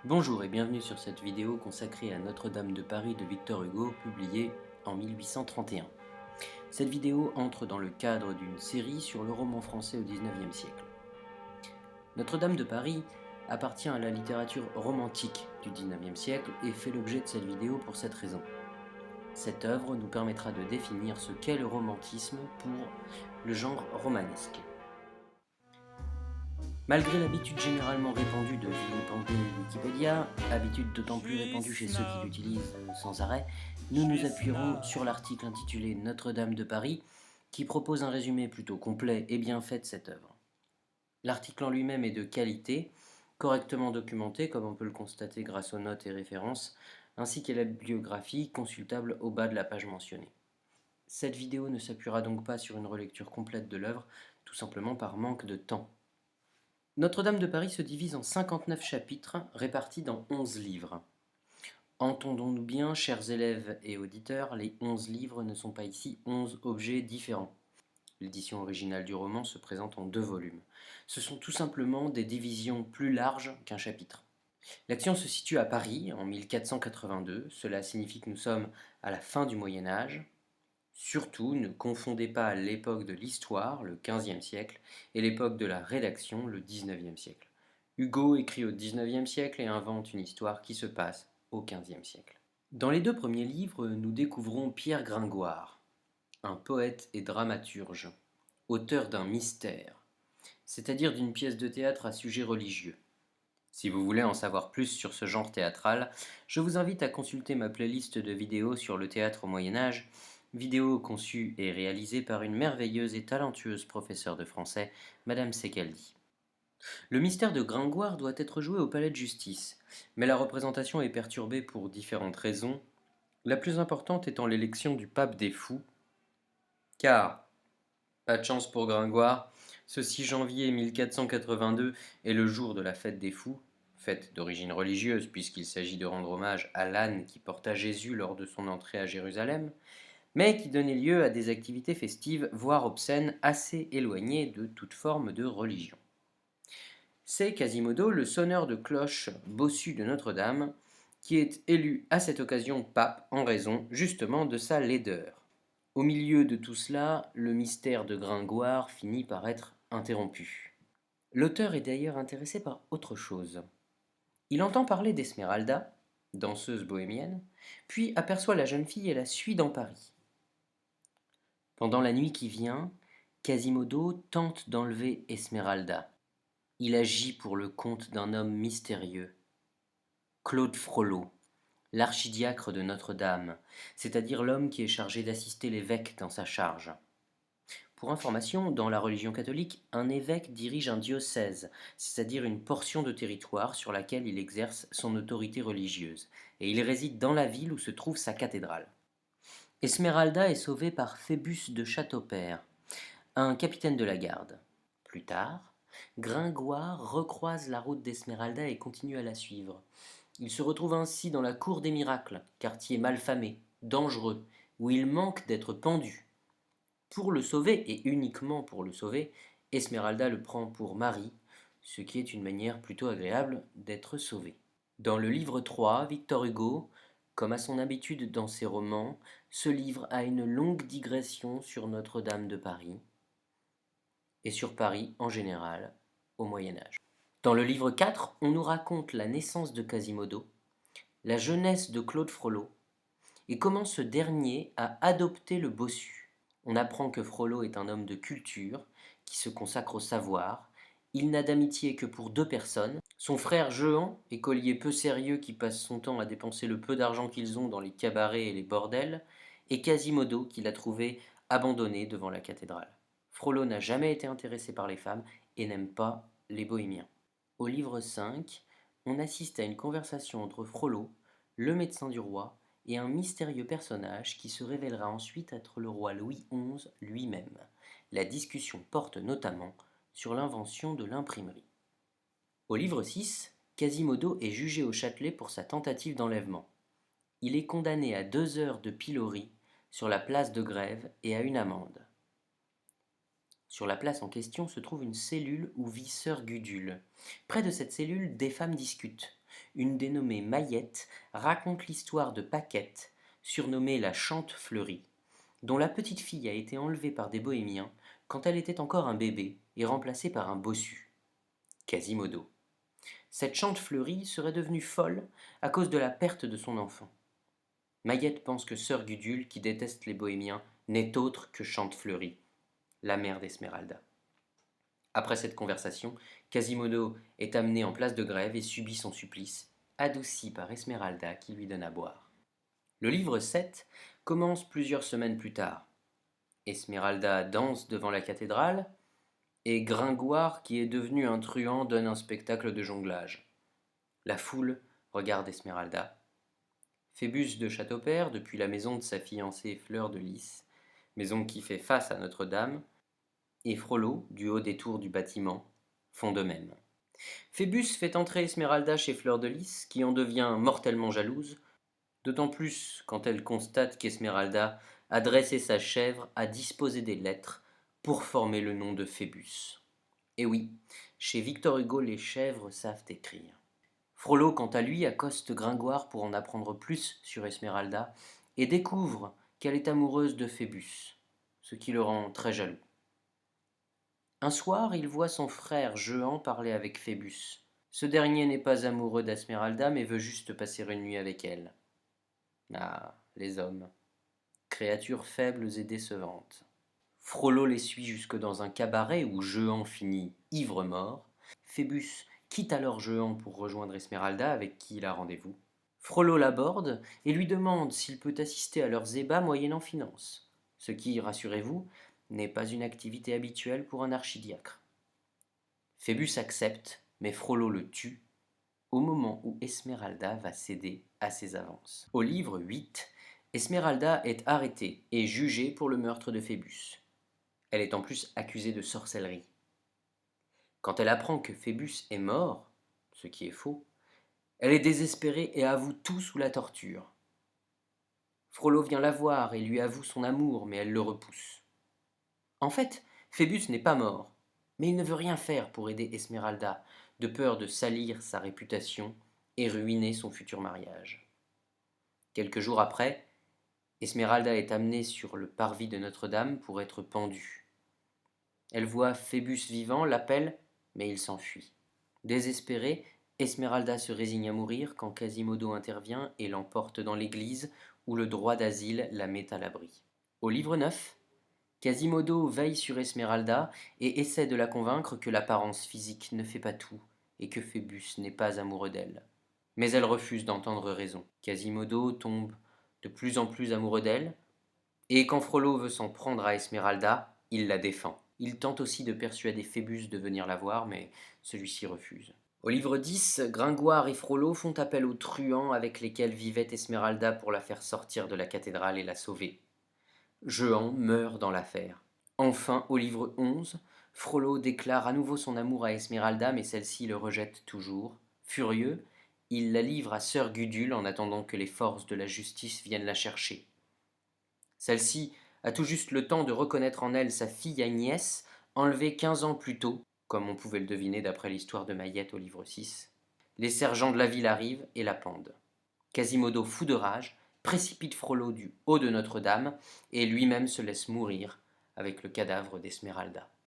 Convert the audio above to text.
Bonjour et bienvenue sur cette vidéo consacrée à Notre-Dame de Paris de Victor Hugo, publiée en 1831. Cette vidéo entre dans le cadre d'une série sur le roman français au XIXe siècle. Notre-Dame de Paris appartient à la littérature romantique du XIXe siècle et fait l'objet de cette vidéo pour cette raison. Cette œuvre nous permettra de définir ce qu'est le romantisme pour le genre romanesque. Malgré l'habitude généralement répandue de vilipender Wikipédia, habitude d'autant plus répandue chez ceux qui l'utilisent sans arrêt, nous nous appuierons sur l'article intitulé Notre-Dame de Paris, qui propose un résumé plutôt complet et bien fait de cette œuvre. L'article en lui-même est de qualité, correctement documenté comme on peut le constater grâce aux notes et références, ainsi qu'à la bibliographie consultable au bas de la page mentionnée. Cette vidéo ne s'appuiera donc pas sur une relecture complète de l'œuvre, tout simplement par manque de temps. Notre-Dame de Paris se divise en 59 chapitres répartis dans 11 livres. Entendons-nous bien, chers élèves et auditeurs, les 11 livres ne sont pas ici 11 objets différents. L'édition originale du roman se présente en 2 volumes. Ce sont tout simplement des divisions plus larges qu'un chapitre. L'action se situe à Paris en 1482, cela signifie que nous sommes à la fin du Moyen Âge. Surtout, ne confondez pas l'époque de l'histoire, le XVe siècle, et l'époque de la rédaction, le XIXe siècle. Hugo écrit au XIXe siècle et invente une histoire qui se passe au XVe siècle. Dans les 2 premiers livres, nous découvrons Pierre Gringoire, un poète et dramaturge, auteur d'un mystère, c'est-à-dire d'une pièce de théâtre à sujet religieux. Si vous voulez en savoir plus sur ce genre théâtral, je vous invite à consulter ma playlist de vidéos sur le théâtre au Moyen-Âge, vidéo conçue et réalisée par une merveilleuse et talentueuse professeure de français, Madame Secaldi. Le mystère de Gringoire doit être joué au palais de justice, mais la représentation est perturbée pour différentes raisons, la plus importante étant l'élection du pape des fous, car, pas de chance pour Gringoire, ce 6 janvier 1482 est le jour de la fête des fous, fête d'origine religieuse puisqu'il s'agit de rendre hommage à l'âne qui porta Jésus lors de son entrée à Jérusalem, mais qui donnait lieu à des activités festives, voire obscènes, assez éloignées de toute forme de religion. C'est Quasimodo, le sonneur de cloche bossu de Notre-Dame, qui est élu à cette occasion pape en raison justement de sa laideur. Au milieu de tout cela, le mystère de Gringoire finit par être interrompu. L'auteur est d'ailleurs intéressé par autre chose. Il entend parler d'Esmeralda, danseuse bohémienne, puis aperçoit la jeune fille et la suit dans Paris. Pendant la nuit qui vient, Quasimodo tente d'enlever Esmeralda. Il agit pour le compte d'un homme mystérieux, Claude Frollo, l'archidiacre de Notre-Dame, c'est-à-dire l'homme qui est chargé d'assister l'évêque dans sa charge. Pour information, dans la religion catholique, un évêque dirige un diocèse, c'est-à-dire une portion de territoire sur laquelle il exerce son autorité religieuse, et il réside dans la ville où se trouve sa cathédrale. Esmeralda est sauvée par Phébus de Châteaupers, un capitaine de la garde. Plus tard, Gringoire recroise la route d'Esmeralda et continue à la suivre. Il se retrouve ainsi dans la cour des miracles, quartier malfamé, dangereux, où il manque d'être pendu. Pour le sauver, et uniquement pour le sauver, Esmeralda le prend pour mari, ce qui est une manière plutôt agréable d'être sauvé. Dans le livre 3, Victor Hugo, comme à son habitude dans ses romans, se livre à une longue digression sur Notre-Dame de Paris, et sur Paris en général, au Moyen Âge. Dans le livre 4, on nous raconte la naissance de Quasimodo, la jeunesse de Claude Frollo, et comment ce dernier a adopté le bossu. On apprend que Frollo est un homme de culture, qui se consacre au savoir. Il n'a d'amitié que pour 2 personnes, son frère Jehan, écolier peu sérieux qui passe son temps à dépenser le peu d'argent qu'ils ont dans les cabarets et les bordels, et Quasimodo qu'il a trouvé abandonné devant la cathédrale. Frollo n'a jamais été intéressé par les femmes et n'aime pas les bohémiens. Au livre 5, on assiste à une conversation entre Frollo, le médecin du roi, et un mystérieux personnage qui se révélera ensuite être le roi Louis XI lui-même. La discussion porte notamment sur l'invention de l'imprimerie. Au livre 6, Quasimodo est jugé au Châtelet pour sa tentative d'enlèvement. Il est condamné à 2 heures de pilori sur la place de Grève et à une amende. Sur la place en question se trouve une cellule où vit sœur Gudule. Près de cette cellule, des femmes discutent. une dénommée Mahiette raconte l'histoire de Paquette, surnommée la Chante Fleurie, dont la petite fille a été enlevée par des bohémiens quand elle était encore un bébé et remplacée par un bossu, Quasimodo. Cette Chante Fleurie serait devenue folle à cause de la perte de son enfant. Mahiette pense que Sœur Gudule, qui déteste les bohémiens, n'est autre que Chante Fleurie, la mère d'Esmeralda. Après cette conversation, Quasimodo est amené en place de grève et subit son supplice, adouci par Esmeralda qui lui donne à boire. Le livre 7 commence plusieurs semaines plus tard. Esmeralda danse devant la cathédrale et Gringoire, qui est devenu un truand, donne un spectacle de jonglage. La foule regarde Esmeralda. Phébus de Châteaupers, depuis la maison de sa fiancée Fleur de Lys, maison qui fait face à Notre-Dame, et Frollo, du haut des tours du bâtiment, font de même. Phébus fait entrer Esmeralda chez Fleur de Lys, qui en devient mortellement jalouse, d'autant plus quand elle constate qu'Esmeralda a dressé sa chèvre à disposer des lettres pour former le nom de Phébus. Et oui, chez Victor Hugo, les chèvres savent écrire. Frollo, quant à lui, accoste Gringoire pour en apprendre plus sur Esmeralda et découvre qu'elle est amoureuse de Phébus, ce qui le rend très jaloux. Un soir, il voit son frère Jehan parler avec Phébus. Ce dernier n'est pas amoureux d'Esmeralda, mais veut juste passer une nuit avec elle. Ah, les hommes, créatures faibles et décevantes. Frollo les suit jusque dans un cabaret où Jehan finit ivre-mort. Phébus quitte alors Jehan pour rejoindre Esmeralda avec qui il a rendez-vous. Frollo l'aborde et lui demande s'il peut assister à leurs ébats moyennant finance, ce qui, rassurez-vous, n'est pas une activité habituelle pour un archidiacre. Phébus accepte, mais Frollo le tue au moment où Esmeralda va céder à ses avances. Au livre 8, Esmeralda est arrêtée et jugée pour le meurtre de Phébus. Elle est en plus accusée de sorcellerie. Quand elle apprend que Phébus est mort, ce qui est faux, elle est désespérée et avoue tout sous la torture. Frollo vient la voir et lui avoue son amour, mais elle le repousse. En fait, Phébus n'est pas mort, mais il ne veut rien faire pour aider Esmeralda, de peur de salir sa réputation et ruiner son futur mariage. Quelques jours après, Esmeralda est amenée sur le parvis de Notre-Dame pour être pendue. Elle voit Phébus vivant, l'appelle, mais il s'enfuit. Désespérée, Esmeralda se résigne à mourir quand Quasimodo intervient et l'emporte dans l'église où le droit d'asile la met à l'abri. Au livre 9, Quasimodo veille sur Esmeralda et essaie de la convaincre que l'apparence physique ne fait pas tout et que Phébus n'est pas amoureux d'elle. Mais elle refuse d'entendre raison. Quasimodo tombe de plus en plus amoureux d'elle, et quand Frollo veut s'en prendre à Esmeralda, il la défend. Il tente aussi de persuader Phébus de venir la voir, mais celui-ci refuse. Au livre 10, Gringoire et Frollo font appel aux truands avec lesquels vivait Esmeralda pour la faire sortir de la cathédrale et la sauver. Jehan meurt dans l'affaire. Enfin, au livre 11, Frollo déclare à nouveau son amour à Esmeralda, mais celle-ci le rejette toujours. Furieux, il la livre à Sœur Gudule en attendant que les forces de la justice viennent la chercher. Celle-ci a tout juste le temps de reconnaître en elle sa fille Agnès, enlevée 15 ans plus tôt, comme on pouvait le deviner d'après l'histoire de Mahiette au livre 6. Les sergents de la ville arrivent et la pendent. Quasimodo, fou de rage, précipite Frollo du haut de Notre-Dame et lui-même se laisse mourir avec le cadavre d'Esmeralda.